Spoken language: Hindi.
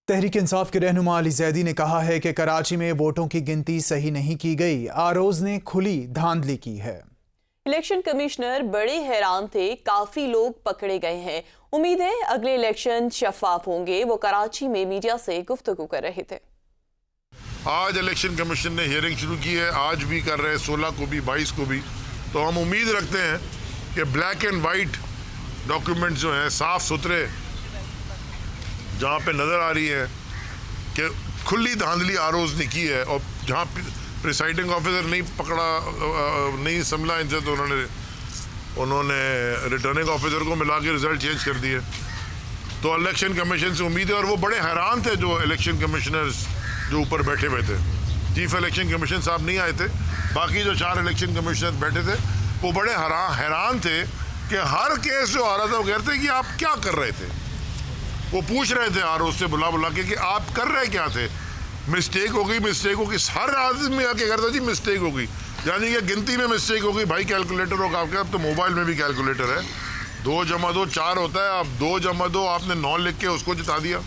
तहरीक इंसाफ के रहनुमा अली जैदी ने कहा है कि कराची में वोटों की गिनती सही नहीं की गई। आरोज ने खुली धांधली की है। इलेक्शन कमिश्नर बड़े हैरान थे, काफी लोग पकड़े गए हैं। उम्मीद है अगले इलेक्शन शफाफ होंगे। वो कराची में मीडिया से गुफ्तगू कर रहे थे। आज इलेक्शन कमीशन ने हियरिंग शुरू की है, आज भी कर रहे हैं, 16 को भी 22 को भी। तो हम उम्मीद रखते हैं कि ब्लैक एंड वाइट डॉक्यूमेंट्स जो हैं साफ सुथरे, जहाँ पे नज़र आ रही है कि खुली धांधली आरोज ने की है, और जहाँ प्रिसाइडिंग ऑफिसर नहीं पकड़ा, नहीं संभला इनसे, तो उन्होंने रिटर्निंग ऑफिसर को मिला के रिजल्ट चेंज कर दिए। तो इलेक्शन कमीशन से उम्मीद है, और वो बड़े हैरान थे जो इलेक्शन कमिश्नर्स जो ऊपर बैठे हुए थे। चीफ इलेक्शन कमीशन साहब नहीं आए थे, बाकी जो 4 इलेक्शन कमिश्नर बैठे थे वो बड़े हैरान थे कि हर केस जो आ रहा था वो कहते थे कि आप क्या कर रहे थे। वो पूछ रहे थे आरोज से बुला बुला के कि आप कर रहे क्या थे। मिस्टेक हो गई, मिस्टेक हो गई, हर आदमी आके करता जी मिस्टेक हो गई, यानी कि गिनती में मिस्टेक हो गई। भाई कैलकुलेटर होगा आपके, अब तो मोबाइल में भी कैलकुलेटर है, 2 + 2 4 होता है। आप 2 + 2 आपने 9 लिख के उसको जिता दिया।